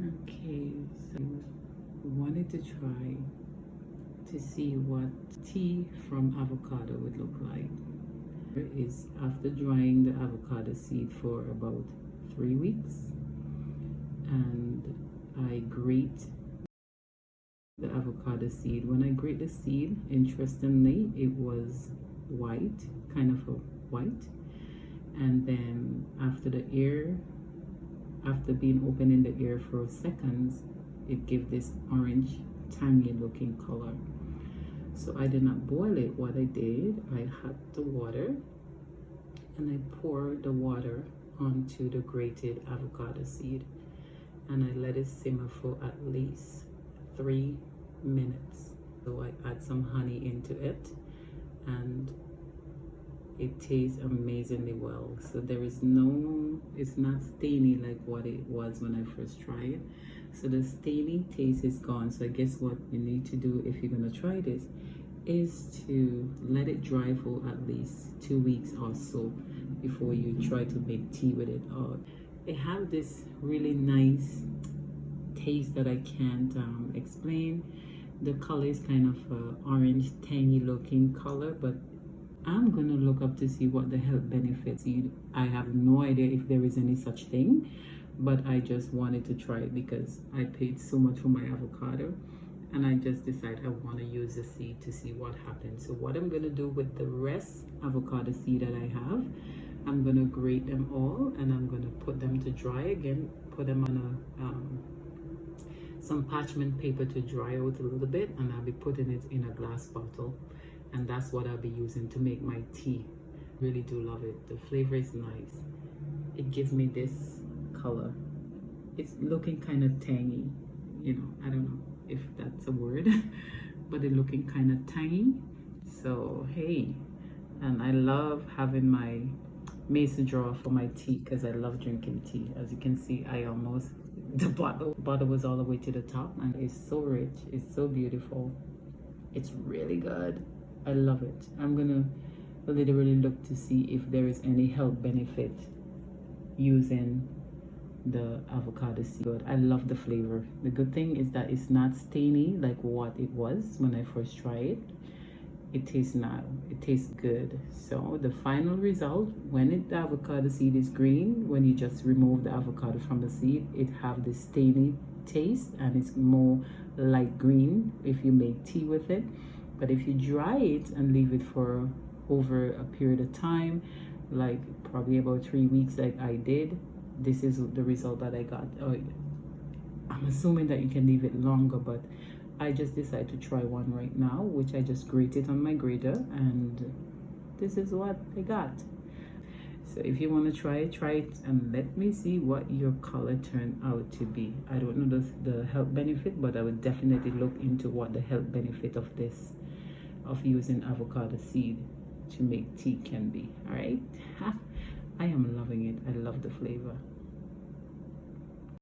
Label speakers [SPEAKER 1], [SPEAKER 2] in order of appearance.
[SPEAKER 1] Okay, so wanted to try to see what tea from avocado would look like. It is after drying the avocado seed for about 3 weeks, and I grate the avocado seed. When I grate the seed, interestingly, it was white, kind of a white, and then after being open in the air for seconds, it gave this orange tangy looking color. So I did not boil it. What I did, I had the water and I poured the water onto the grated avocado seed, and I let it simmer for at least 3 minutes. So I add some honey into it, and it tastes amazingly well. So it's not stainy like what it was when I first tried it. So the stainy taste is gone. So I guess what you need to do if you're gonna try this is to let it dry for at least 2 weeks or so before you try to make tea with it. It have this really nice taste that I can't explain. The color is kind of orange tangy looking color, but I'm gonna look up to see what the health benefits. I have no idea if there is any such thing, but I just wanted to try it because I paid so much for my avocado, and I just decided I want to use the seed to see what happens. So what I'm gonna do with the rest avocado seed that I have, I'm gonna grate them all and I'm gonna put them to dry again, put them on some parchment paper to dry out a little bit, and I'll be putting it in a glass bottle, and that's what I'll be using to make my tea. Really do love it. The flavor is nice. It gives me this color. It's looking kind of tangy, I don't know if that's a word, but it's looking kind of tangy. So hey, and I love having my mason jar for my tea because I love drinking tea. As you can see, the bottle was all the way to the top, and it's so rich, it's so beautiful, it's really good. I love it. I'm gonna literally look to see if there is any health benefit using the avocado seed. I love the flavor. The good thing is that it's not stainy like what it was when I first tried it. It tastes good. So the final result, when the avocado seed is green, when you just remove the avocado from the seed, it have this stainy taste, and it's more light green if you make tea with it. But if you dry it and leave it for over a period of time, like probably about 3 weeks like I did, this is the result that I got. I'm assuming that you can leave it longer, but I just decided to try one right now, which I just grated on my grater, and this is what I got. So if you want to try it and let me see what your color turned out to be. I don't know the health benefit, but I would definitely look into what the health benefit of using avocado seed to make tea can be. All right. I am loving it. I love the flavor.